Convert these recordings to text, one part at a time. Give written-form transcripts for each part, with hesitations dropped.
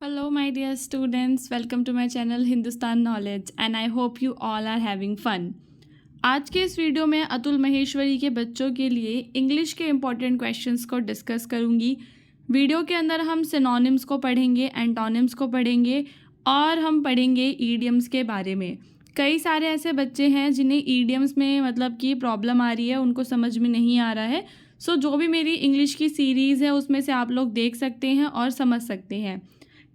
Hello, my dear students. Welcome to my channel Hindustan Knowledge and I hope you all are having fun. आज के इस video में अतुल महेश्वरी के बच्चों के लिए इंग्लिश के इम्पॉर्टेंट क्वेश्चंस को डिस्कस करूंगी। वीडियो के अंदर हम सिनोनिम्स को पढ़ेंगे, एंटोनिम्स को पढ़ेंगे और हम पढ़ेंगे ईडियम्स के बारे में। कई सारे ऐसे बच्चे हैं जिन्हें ईडियम्स में मतलब कि प्रॉब्लम आ रही है, उनको समझ में नहीं आ रहा है। सो जो भी मेरी इंग्लिश की सीरीज़ है उसमें से आप लोग देख सकते हैं और समझ सकते हैं,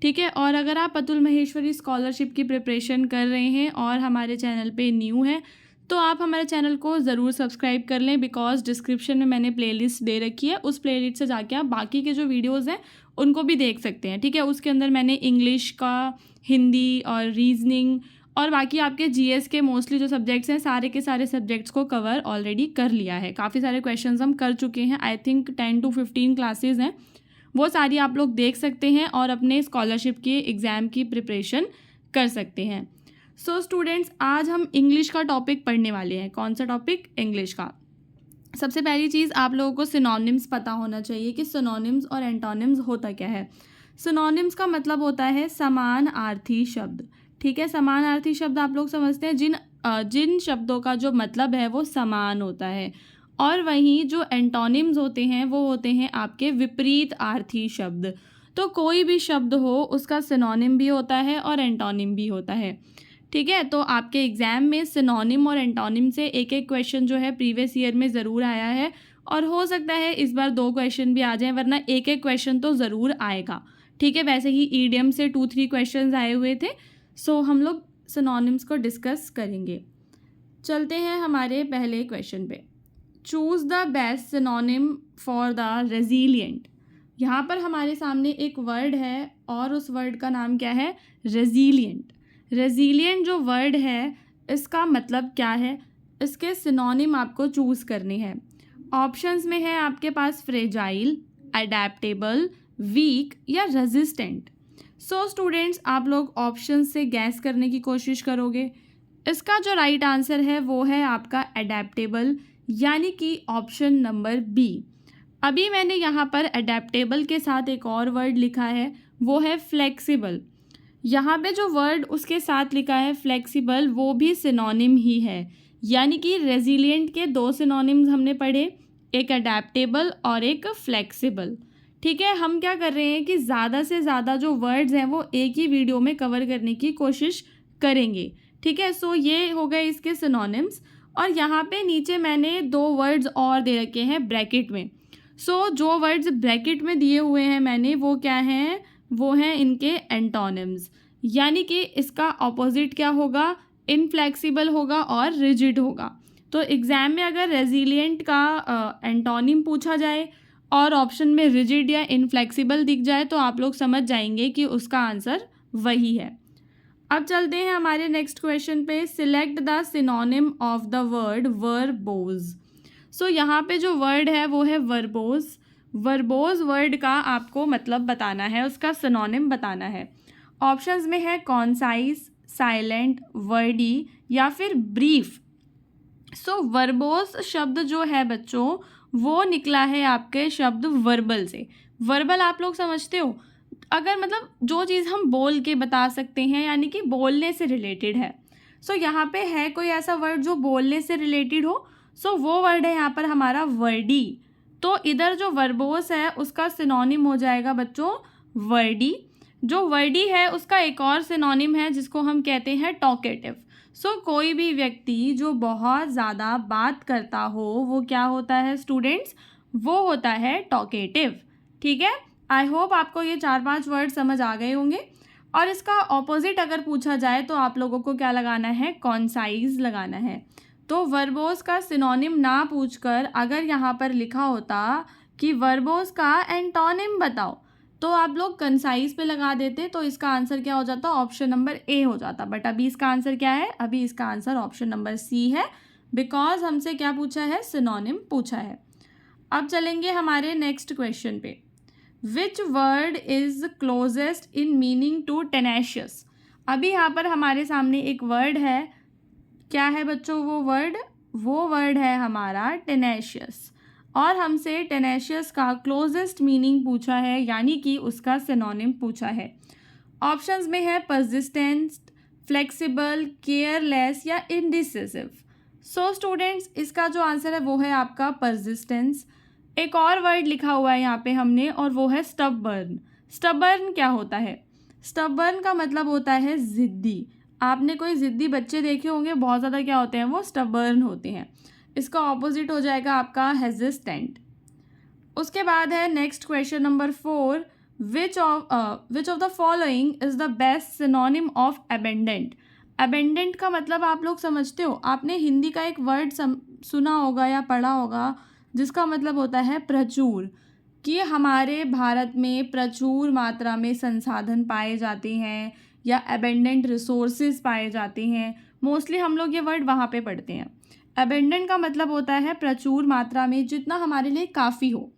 ठीक है। और अगर आप अतुल महेश्वरी स्कॉलरशिप की प्रिपरेशन कर रहे हैं और हमारे चैनल पे न्यू हैं तो आप हमारे चैनल को ज़रूर सब्सक्राइब कर लें, बिकॉज डिस्क्रिप्शन में मैंने प्लेलिस्ट दे रखी है। उस प्लेलिस्ट से जाके आप बाकी के जो वीडियोज़ हैं उनको भी देख सकते हैं, ठीक है। उसके अंदर मैंने इंग्लिश का, हिंदी और रीजनिंग और बाकी आपके जीएस के मोस्टली जो सब्जेक्ट्स हैं सारे के सारे सब्जेक्ट्स को कवर ऑलरेडी कर लिया है। काफ़ी सारे क्वेश्चंस हम कर चुके हैं, आई थिंक 10 to 15 क्लासेज हैं, वो सारी आप लोग देख सकते हैं और अपने स्कॉलरशिप के एग्ज़ाम की प्रिपरेशन कर सकते हैं। सो स्टूडेंट्स, आज हम इंग्लिश का टॉपिक पढ़ने वाले हैं। कौन सा टॉपिक? इंग्लिश का। सबसे पहली चीज़ आप लोगों को सिनोनिम्स पता होना चाहिए कि सिनोनिम्स और एंटोनिम्स होता क्या है। सिनोनिम्स का मतलब होता है समानार्थी शब्द, ठीक है। समानार्थी शब्द आप लोग समझते हैं जिन शब्दों का जो मतलब है वो समान होता है, और वहीं जो एंटोनिम्स होते हैं वो होते हैं आपके विपरीत आर्थी शब्द। तो कोई भी शब्द हो उसका सिनोनिम भी होता है और एंटोनिम भी होता है, ठीक है। तो आपके एग्ज़ाम में सिनोनिम और एंटोनिम से एक एक क्वेश्चन जो है प्रीवियस ईयर में ज़रूर आया है, और हो सकता है इस बार 2 क्वेश्चन भी आ जाएं, वरना एक एक क्वेश्चन तो ज़रूर आएगा, ठीक है। वैसे ही ईडियम से 2-3 क्वेश्चन आए हुए थे। सो हम लोग सिनोनिम्स को डिस्कस करेंगे। चलते हैं हमारे पहले क्वेश्चन पे। Choose the best synonym for the resilient. यहाँ पर हमारे सामने एक वर्ड है और उस वर्ड का नाम क्या है? रेजिलिएंट। रेजिलिएंट जो वर्ड है इसका मतलब क्या है, इसके सिनोनिम आपको चूज़ करने हैं। ऑप्शंस में है आपके पास फ्रेजाइल, अडेप्टेबल, वीक या रेजिस्टेंट। सो स्टूडेंट्स, आप लोग ऑप्शन से गैस करने की कोशिश करोगे। इसका जो राइट आंसर है वो है आपका अडेप्टेबल, यानी कि ऑप्शन नंबर बी। अभी मैंने यहाँ पर अडेप्टेबल के साथ एक और वर्ड लिखा है, वो है फ्लेक्सिबल। यहाँ पे जो वर्ड उसके साथ लिखा है फ्लेक्सिबल वो भी सिनोनिम ही है, यानी कि रेजिलिएंट के 2 सिनोनिम्स हमने पढ़े, एक अडेप्टेबल और एक फ्लेक्सिबल, ठीक है। हम क्या कर रहे हैं कि ज़्यादा से ज़्यादा जो वर्ड्स हैं वो एक ही वीडियो में कवर करने की कोशिश करेंगे, ठीक है। सो ये हो गए इसके सिनोनिम्स, और यहाँ पे नीचे मैंने 2 वर्ड्स और दे रखे हैं ब्रैकेट में। सो जो वर्ड्स ब्रैकेट में दिए हुए हैं मैंने वो क्या हैं? वो हैं इनके एंटोनिम्स, यानी कि इसका ऑपोजिट क्या होगा? इनफ्लेक्सिबल होगा और रिजिड होगा। तो एग्ज़ाम में अगर रेजिलिएंट का एंटोनिम पूछा जाए और ऑप्शन में रिजिड या इनफ्लेक्सिबल दिख जाए तो आप लोग समझ जाएंगे कि उसका आंसर वही है। अब चलते हैं हमारे नेक्स्ट क्वेश्चन पे। Select the synonym of the word verbose. So यहाँ पे जो वर्ड है वो है वर्बोज। वर्बोज वर्ड का आपको मतलब बताना है, उसका सिनोनिम बताना है। ऑप्शंस में है कॉन्साइज, साइलेंट, वर्डी या फिर ब्रीफ। सो वर्बोज शब्द जो है बच्चों वो निकला है आपके शब्द वर्बल से। वर्बल आप लोग समझते हो, अगर मतलब जो चीज़ हम बोल के बता सकते हैं, यानी कि बोलने से रिलेटेड है। सो यहाँ पे है कोई ऐसा वर्ड जो बोलने से रिलेटेड हो, सो वो वर्ड है यहाँ पर हमारा वर्डी। तो इधर जो वर्बोस है उसका सिनोनिम हो जाएगा बच्चों वर्डी। जो वर्डी है उसका एक और सिनोनिम है जिसको हम कहते हैं टॉकेटिव। सो कोई भी व्यक्ति जो बहुत ज़्यादा बात करता हो वो क्या होता है स्टूडेंट्स? वो होता है टॉकेटिव, ठीक है। आई होप आपको ये 4-5 वर्ड समझ आ गए होंगे। और इसका ऑपोजिट अगर पूछा जाए तो आप लोगों को क्या लगाना है? कॉन्साइज लगाना है। तो वर्बोस का सिनोनिम ना पूछकर अगर यहाँ पर लिखा होता कि वर्बोस का एंटोनिम बताओ तो आप लोग कंसाइज पे लगा देते, तो इसका आंसर क्या हो जाता? ऑप्शन नंबर ए हो जाता। बट अभी इसका आंसर क्या है? अभी इसका आंसर ऑप्शन नंबर सी है, बिकॉज हमसे क्या पूछा है? सिनोनिम पूछा है। अब चलेंगे हमारे नेक्स्ट क्वेश्चन पे। Which word is closest in meaning to tenacious. अभी यहाँ पर हमारे सामने एक वर्ड है, क्या है बच्चों वो वर्ड है हमारा टेनेशियस, और हमसे टेनेशियस का क्लोजेस्ट मीनिंग पूछा है, यानी कि उसका सिनोनिम पूछा है। ऑप्शंस में है परसिस्टेंट, फ्लेक्सिबल, केयरलेस या इंडिसिसिव। सो स्टूडेंट्स, इसका जो आंसर है वो है आपका परसिस्टेंस। एक और वर्ड लिखा हुआ है यहाँ पे हमने, और वो है स्टबर्न। स्टबर्न क्या होता है? स्टबर्न का मतलब होता है ज़िद्दी। आपने कोई ज़िद्दी बच्चे देखे होंगे, बहुत ज़्यादा क्या होते हैं वो स्टबर्न होते हैं। इसका ऑपोजिट हो जाएगा आपका हेजिस्टेंट। उसके बाद है next question number 4, which of the following is the best synonym of abundant. Abundant का मतलब आप लोग समझते हो, आपने हिंदी का एक वर्ड सुना होगा या पढ़ा होगा जिसका मतलब होता है प्रचुर, कि हमारे भारत में प्रचुर मात्रा में संसाधन पाए जाते हैं या अबेंडेंट रिसोर्सेज पाए जाते हैं। मोस्टली हम लोग ये वर्ड वहाँ पे पढ़ते हैं। अबेंडेंट का मतलब होता है प्रचुर मात्रा में, जितना हमारे लिए काफ़ी हो।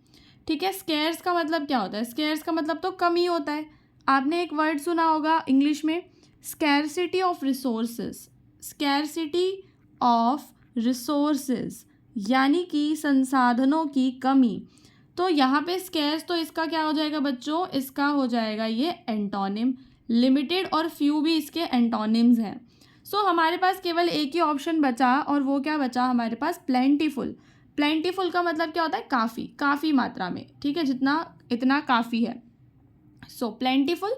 ठीक है। स्केर्स का मतलब क्या होता है? स्केर्स का मतलब तो कमी होता है। आपने एक वर्ड सुना होगा इंग्लिश में, scarcity of resources. Scarcity of resources यानी कि संसाधनों की कमी। तो यहाँ पे स्केर्स, तो इसका क्या हो जाएगा बच्चों? इसका हो जाएगा ये एंटोनिम। लिमिटेड और फ्यू भी इसके एंटोनिम्स हैं। सो हमारे पास केवल एक ही ऑप्शन बचा, और वो क्या बचा हमारे पास? प्लेंटीफुल। प्लेंटीफुल का मतलब क्या होता है? काफ़ी, काफ़ी मात्रा में। ठीक है, जितना इतना काफ़ी है। सो प्लेंटीफुल।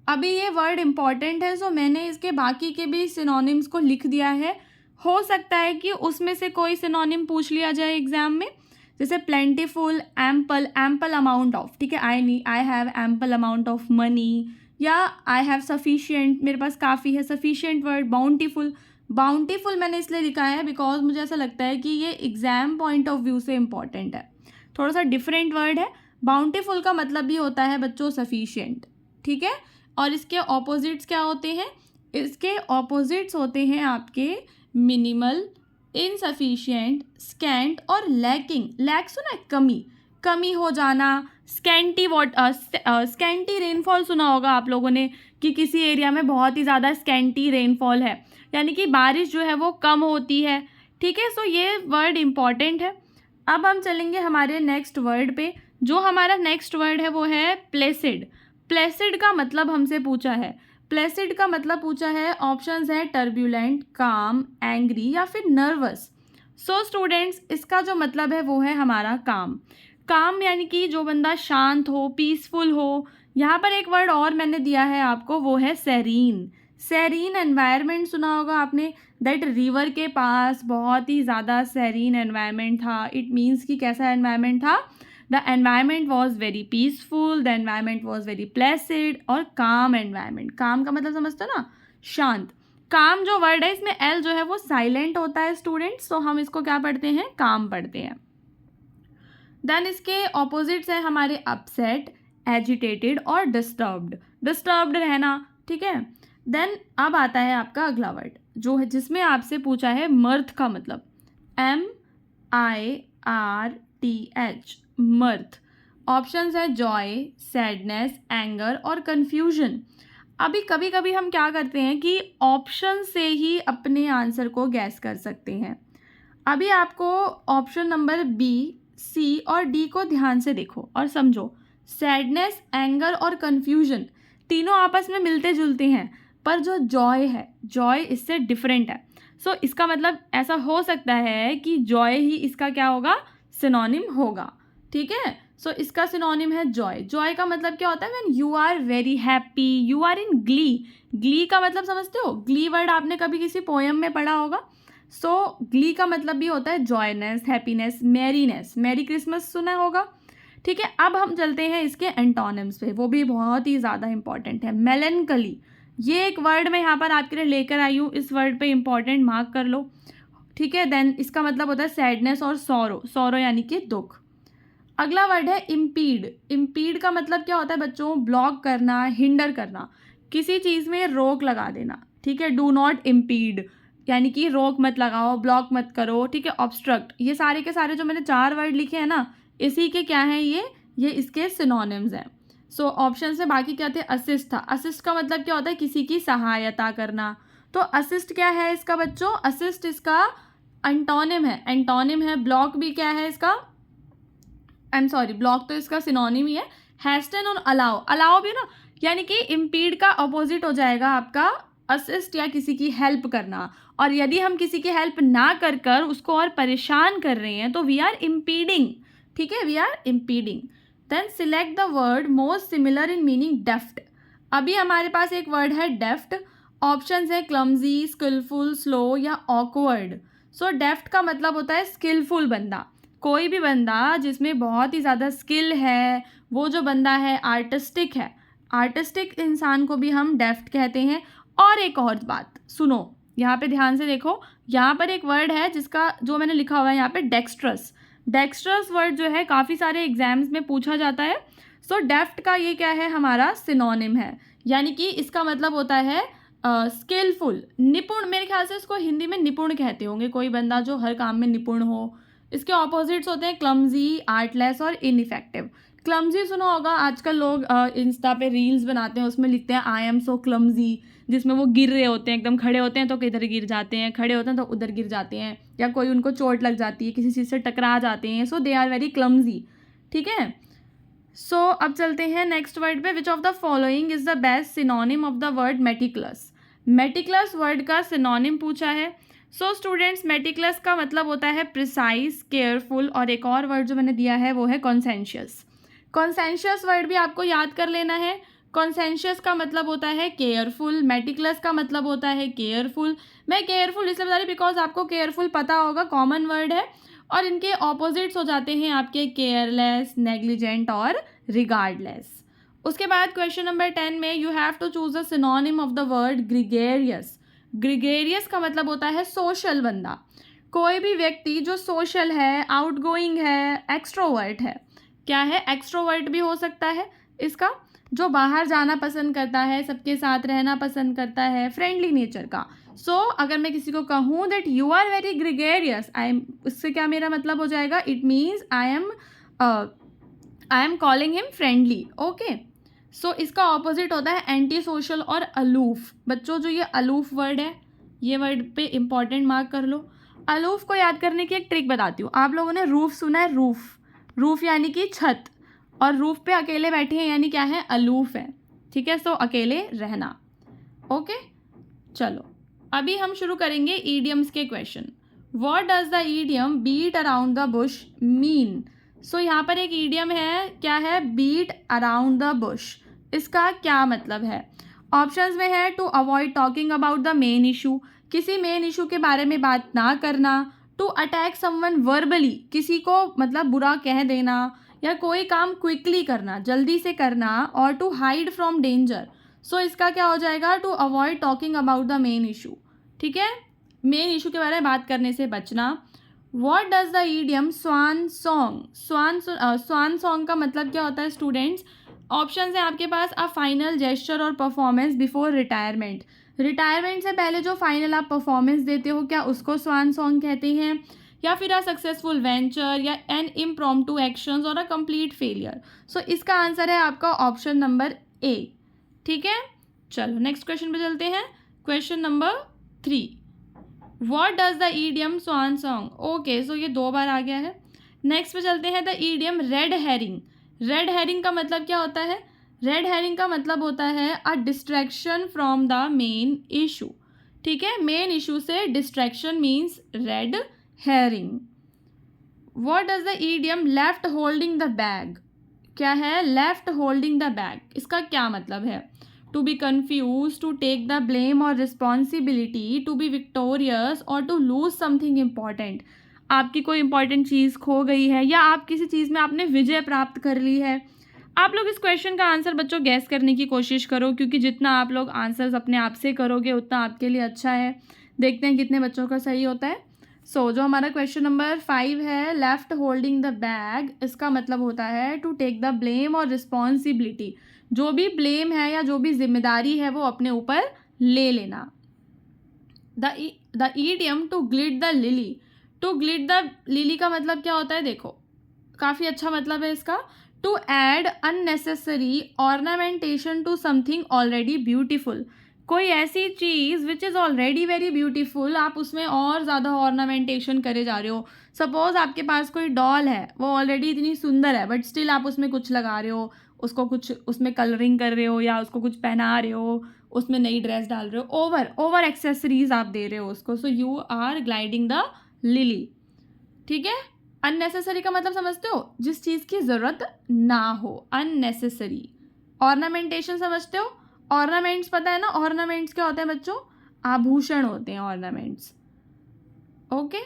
अभी ये वर्ड इम्पॉर्टेंट है, सो मैंने इसके बाकी के भी सिनोनिम्स को लिख दिया है। हो सकता है कि उसमें से कोई सिनोनिम पूछ लिया जाए एग्जाम में, जैसे plentiful, ample, ample amount of. ठीक है, I have ample amount of money, या आई हैव सफिशिएंट, मेरे पास काफ़ी है, सफिशिएंट वर्ड। बाउंटीफुल, बाउंटीफुल मैंने इसलिए लिखा है बिकॉज मुझे ऐसा लगता है कि ये एग्जाम पॉइंट ऑफ व्यू से इम्पॉर्टेंट है। थोड़ा सा डिफरेंट वर्ड है। बाउंटीफुल का मतलब भी होता है बच्चों सफिशिएंट। ठीक है, और इसके ऑपोजिट्स क्या होते हैं? इसके ऑपोजिट्स होते हैं आपके मिनिमल, इनसफिशिएंट, स्कैंट और लैकिंग। लैक सुना है? कमी, कमी हो जाना। स्कैंटी स्कैंटी रेनफॉल सुना होगा आप लोगों ने, कि किसी एरिया में बहुत ही ज़्यादा स्कैंटी रेनफॉल है, यानी कि बारिश जो है वो कम होती है। ठीक है, सो ये वर्ड इम्पॉर्टेंट है। अब हम चलेंगे हमारे नेक्स्ट वर्ड पे। जो हमारा नेक्स्ट वर्ड है वो है प्लेसिड। प्लेसिड का मतलब हमसे पूछा है, प्लेसिड का मतलब पूछा है, ऑप्शंस है टर्ब्यूलेंट, काम, एंग्री या फिर नर्वस। सो स्टूडेंट्स, इसका जो मतलब है वो है हमारा काम। काम यानी कि जो बंदा शांत हो, पीसफुल हो। यहाँ पर एक वर्ड और मैंने दिया है आपको, वो है सेरीन। सेरीन एनवायरनमेंट सुना होगा आपने, दैट रिवर के पास बहुत ही ज़्यादा सेरीन एनवायरनमेंट था। इट मीन्स कि कैसा एनवायरनमेंट था? The environment was very peaceful, the environment was very Placid और काम एनवायरनमेंट। काम का मतलब समझते हो ना? शांत। काम जो वर्ड है इसमें एल जो है वो साइलेंट होता है स्टूडेंट्स, तो हम इसको क्या पढ़ते हैं? काम पढ़ते हैं। देन इसके ऑपोजिट्स हैं हमारे अपसेट, एजिटेटेड और डिस्टर्ब्ड। डिस्टर्ब्ड रहना। ठीक है। देन अब आता है आपका अगला वर्ड, जो है जिसमें आपसे पूछा है मर्थ का मतलब, MIRTH, मर्थ। ऑप्शंस है जॉय, सैडनेस, एंगर और कन्फ्यूजन। अभी कभी कभी हम क्या करते हैं कि ऑप्शन से ही अपने आंसर को गैस कर सकते हैं। अभी आपको ऑप्शन नंबर बी, सी और डी को ध्यान से देखो और समझो। सैडनेस, एंगर और कन्फ्यूजन तीनों आपस में मिलते जुलते हैं, पर जो जॉय है, जॉय इससे डिफरेंट है। सो इसका मतलब ऐसा हो सकता है कि जॉय ही इसका क्या होगा? सिनोनिम होगा। ठीक है, सो इसका सिनोनिम है जॉय। जॉय का मतलब क्या होता है? When you are very happy, you are in glee. Glee का मतलब समझते हो? ग्ली वर्ड आपने कभी किसी पोएम में पढ़ा होगा। सो ग्ली का मतलब भी होता है जॉयनेस, हैप्पीनेस, मैरीनेस। मैरी क्रिसमस सुना होगा। ठीक है, अब हम चलते हैं इसके एंटोनिम्स पे, वो भी बहुत ही ज़्यादा इंपॉर्टेंट है। मेलनकली, ये एक वर्ड मैं यहाँ पर आपके लिए लेकर आई हूँ, इस वर्ड पे इंपॉर्टेंट मार्क कर लो। ठीक है, देन इसका मतलब होता है सैडनेस और सौरो। सौरो यानी कि दुख। अगला वर्ड है इम्पीड। इम्पीड का मतलब क्या होता है बच्चों? ब्लॉक करना, हिंडर करना, किसी चीज़ में रोक लगा देना। ठीक है, डू नॉट इम्पीड यानी कि रोक मत लगाओ, ब्लॉक मत करो। ठीक है, ऑब्स्ट्रक्ट, ये सारे के सारे जो मैंने 4 वर्ड लिखे हैं ना, इसी के क्या हैं ये इसके सिनोनिम्स हैं। सो ऑप्शन से बाकी क्या थे? असिस्ट था। असिस्ट का मतलब क्या होता है? किसी की सहायता करना। तो असिस्ट क्या है इसका बच्चों? असिस्ट इसका एंटोनिम है। एंटोनिम है। ब्लॉक भी क्या है इसका? ब्लॉक तो इसका सिनोनिम ही है। हैस्टन और अलाउ। अलाउ भी ना, यानी कि इम्पीड का अपोजिट हो जाएगा आपका असिस्ट या किसी की हेल्प करना। और यदि हम किसी की हेल्प ना कर कर उसको और परेशान कर रहे हैं तो वी आर इम्पीडिंग। ठीक है, we are impeding. Then select the word most similar in meaning deft. अभी हमारे पास एक वर्ड है डेफ्ट, ऑप्शंस है क्लमजी, स्किलफुल, स्लो या ऑकवर्ड। सो डेफ्ट का मतलब होता है स्किलफुल बंदा, कोई भी बंदा जिसमें बहुत ही ज़्यादा स्किल है, वो जो बंदा है आर्टिस्टिक है, आर्टिस्टिक इंसान को भी हम डेफ्ट कहते हैं। और एक और बात सुनो, यहाँ पे ध्यान से देखो, यहाँ पर एक वर्ड है जिसका जो मैंने लिखा हुआ है यहाँ पे डेक्स्ट्रस। डेक्स्ट्रस वर्ड जो है काफ़ी सारे एग्जाम्स में पूछा जाता है। सो डेफ्ट का ये क्या है, हमारा सिनोनिम है, यानी कि इसका मतलब होता है स्किलफुल, निपुण। मेरे ख्याल से इसको हिंदी में निपुण कहते होंगे, कोई बंदा जो हर काम में निपुण हो। इसके ऑपोजिट्स होते हैं क्लमजी, आर्टलेस और इनइफेक्टिव। क्लमजी सुना होगा, आजकल लोग इंस्टा पे रील्स बनाते हैं, उसमें लिखते हैं आई एम सो क्लमजी, जिसमें वो गिर रहे होते हैं, एकदम खड़े होते हैं तो किधर गिर जाते हैं, खड़े होते हैं तो उधर गिर जाते हैं, या कोई उनको चोट लग जाती है, किसी चीज़ से टकरा जाते हैं। सो दे आर वेरी क्लमजी। ठीक है, सो अब चलते हैं नेक्स्ट वर्ड पे। विच of the following is the best synonym of the word meticulous. Meticulous word का सिनोनिम पूछा है। सो स्टूडेंट्स, मेटिकुलस का मतलब होता है प्रिसाइज, केयरफुल, और एक और वर्ड जो मैंने दिया है वो है कॉन्सेंशियस। कॉन्सेंशियस वर्ड भी आपको याद कर लेना है। कॉन्सेंशियस का मतलब होता है केयरफुल, मेटिकुलस का मतलब होता है केयरफुल। मैं केयरफुल इसलिए बता रही बिकॉज आपको केयरफुल पता होगा, कॉमन वर्ड है। और इनके ऑपोजिट्स हो जाते हैं आपके केयरलेस, नेग्लिजेंट और रिगार्डलेस। उसके बाद क्वेश्चन नंबर 10 में you have to choose a synonym of the word gregarious. Gregarious का मतलब होता है सोशल बंदा, कोई भी व्यक्ति जो सोशल है, आउटगोइंग है, एक्सट्रोवर्ट है। क्या है, एक्सट्रोवर्ट भी हो सकता है इसका, जो बाहर जाना पसंद करता है, सबके साथ रहना पसंद करता है, फ्रेंडली नेचर का। सो अगर मैं किसी को कहूँ that you are very gregarious, I am, उससे क्या मेरा मतलब हो जाएगा, it means I am calling him friendly. Okay, so इसका ऑपोजिट होता है एंटी सोशल और अलूफ। बच्चों, जो ये अलूफ वर्ड है, ये वर्ड पे इंपॉर्टेंट मार्क कर लो। अलूफ को याद करने की एक ट्रिक बताती हूँ। आप लोगों ने रूफ सुना है, रूफ, रूफ यानी कि छत, और रूफ पे अकेले बैठे हैं यानी क्या है, अलूफ है। ठीक है, सो अकेले रहना। ओके, चलो अभी हम शुरू करेंगे ईडियम्स के क्वेश्चन। What does the idiom beat around the bush mean. So यहाँ पर एक ईडियम है, क्या है, बीट अराउंड द बुश। इसका क्या मतलब है? ऑप्शंस में है to avoid talking about the main issue, किसी मेन इशू के बारे में बात ना करना। टू अटैक समवन वर्बली, किसी को मतलब बुरा कह देना, या कोई काम क्विकली करना, जल्दी से करना। और to hide from danger. So इसका क्या हो जाएगा, to avoid talking about the main issue. ठीक है, मेन इशू के बारे में बात करने से बचना। What does the idiom swan song. Swan song का मतलब क्या होता है स्टूडेंट्स? ऑप्शन है आपके पास, अ फाइनल जेस्चर और परफॉर्मेंस बिफोर रिटायरमेंट। रिटायरमेंट से पहले जो फाइनल आप परफॉर्मेंस देते हो, क्या उसको स्वान सॉन्ग कहते हैं? या फिर अ सक्सेसफुल वेंचर, या एन इम्प्रॉम्प्टू एक्शंस, और अ कंप्लीट फेलियर। सो इसका आंसर है आपका ऑप्शन नंबर ए। ठीक है, चलो नेक्स्ट क्वेश्चन पे चलते हैं। Question number 3, what does the idiom swan song. Okay, so ये 2 बार आ गया है। नेक्स्ट पे चलते हैं, the idiom red herring. Red herring का मतलब क्या होता है? रेड हेरिंग का मतलब होता है a distraction from the main issue. ठीक है, मेन इशू से distraction means red herring. What does the idiom left holding the bag. क्या है, लेफ्ट होल्डिंग द बैग, इसका क्या मतलब है? To be confuse, to take the blame और रिस्पॉन्सिबिलिटी, टू बी विक्टोरियस, और टू लूज समथिंग इम्पॉर्टेंट। आपकी कोई इंपॉर्टेंट चीज़ खो गई है, या आप किसी चीज़ में आपने विजय प्राप्त कर ली है। आप लोग इस क्वेश्चन का आंसर बच्चों गैस करने की कोशिश करो, क्योंकि जितना आप लोग आंसर्स अपने आप से करोगे उतना आपके लिए अच्छा है। देखते हैं कितने बच्चों का सही होता है। सो जो हमारा क्वेश्चन नंबर 5 है, लेफ्ट होल्डिंग द बैग, इसका मतलब होता है टू टेक द ब्लेम और रिस्पॉन्सिबिलिटी। जो भी ब्लेम है या जो भी जिम्मेदारी है वो अपने ऊपर ले लेना। The idiom to gild the lily. To gild the lily का मतलब क्या होता है? देखो, काफ़ी अच्छा मतलब है इसका। To add unnecessary ornamentation to something already beautiful. कोई ऐसी चीज़ which is already very beautiful, आप उसमें और ज़्यादा ऑर्नामेंटेशन करे जा रहे हो। सपोज़ आपके पास कोई डॉल है, वो ऑलरेडी इतनी सुंदर है, बट स्टिल आप उसमें कुछ लगा रहे हो, उसको कुछ उसमें कलरिंग कर रहे हो या उसको कुछ पहना रहे हो, उसमें नई ड्रेस डाल रहे हो, ओवर एक्सेसरीज आप दे रहे हो उसको, so you are gliding the lily. ठीक है। अननेसेसरी का मतलब समझते हो, जिस चीज़ की ज़रूरत ना हो, अननेसेसरी। ऑर्नामेंटेशन समझते हो, ऑर्नामेंट्स पता है ना, ऑर्नामेंट्स क्या होते हैं बच्चों, आभूषण होते हैं ऑर्नामेंट्स। ओके,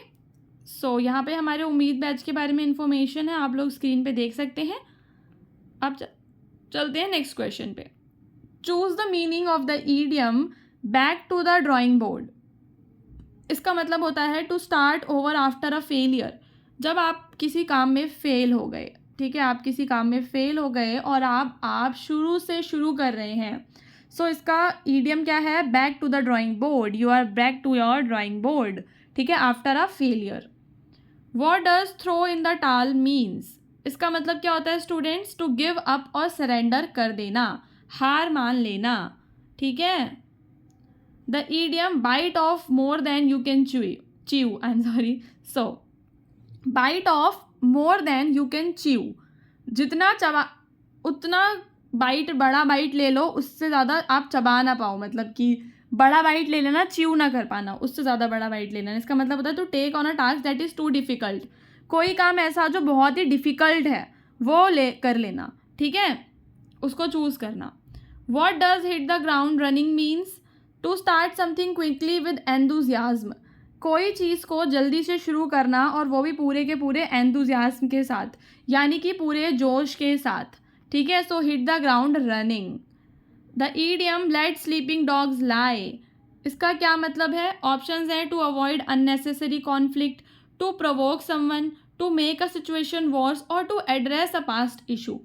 सो यहाँ पे हमारे उम्मीद बैच के बारे में इंफॉर्मेशन है, आप लोग स्क्रीन पे देख सकते हैं। अब चलते हैं नेक्स्ट क्वेश्चन पे। Choose the meaning of the idiom back to the drawing board. इसका मतलब होता है to start over after a failure. जब आप किसी काम में फेल हो गए, ठीक है, आप किसी काम में फेल हो गए और आप शुरू से शुरू कर रहे हैं, सो इसका ईडियम क्या है, back to the drawing board, you are back to your drawing board, ठीक है, after a failure. What does throw in the towel means. इसका मतलब क्या होता है स्टूडेंट्स, टू गिव अप और सरेंडर कर देना, हार मान लेना, ठीक है। The idiom bite off more than you can chew I am sorry, so bite off more than you can chew, जितना चबा उतना बाइट, बड़ा बाइट ले लो, उससे ज़्यादा आप चबा ना पाओ, मतलब कि बड़ा बाइट ले लेना, च्यू ना कर पाना, उससे ज़्यादा बड़ा बाइट ले लेना। इसका मतलब होता है to take on a task that is too difficult. कोई काम ऐसा जो बहुत ही डिफ़िकल्ट है वो कर लेना, ठीक है, उसको चूज़ करना। What does hit the ground running means, to start something quickly with enthusiasm. कोई चीज़ को जल्दी से शुरू करना और वो भी पूरे के पूरे एंथुजियाज्म के साथ, यानी कि पूरे जोश के साथ, ठीक है। So hit the ground running. The idiom let sleeping dogs lie. इसका क्या मतलब है, ऑप्शंस हैं to avoid unnecessary conflict, to provoke someone, to make a situation worse और to address a past issue.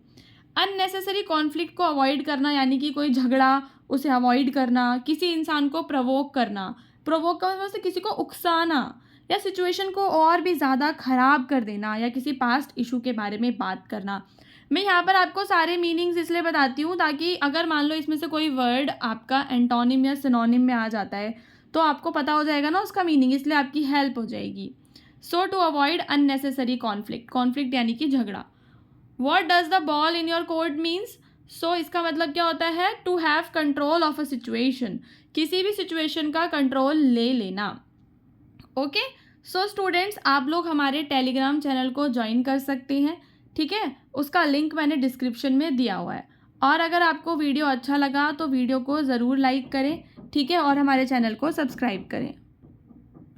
Unnecessary conflict को avoid करना यानी कि कोई झगड़ा, उसे अवॉइड करना, किसी इंसान को प्रवोक करना, प्रवोक का मतलब किसी को उकसाना या सिचुएशन को और भी ज़्यादा ख़राब कर देना या किसी पास्ट इशू के बारे में बात करना। मैं यहाँ पर आपको सारे मीनिंग्स इसलिए बताती हूँ ताकि अगर मान लो इसमें से कोई वर्ड आपका एंटोनिम या सिनोनिम में आ जाता है तो आपको पता हो जाएगा ना उसका मीनिंग, इसलिए आपकी हेल्प हो जाएगी। So to avoid unnecessary conflict, conflict यानी कि झगड़ा। What does the ball in your court means, so इसका मतलब क्या होता है, to have control of a situation, किसी भी सिचुएशन का कंट्रोल ले लेना। ओके, सो स्टूडेंट्स आप लोग हमारे टेलीग्राम चैनल को ज्वाइन कर सकते हैं, ठीक है, उसका लिंक मैंने डिस्क्रिप्शन में दिया हुआ है। और अगर आपको वीडियो अच्छा लगा तो वीडियो को ज़रूर लाइक करें, ठीक है, और हमारे चैनल को सब्सक्राइब करें।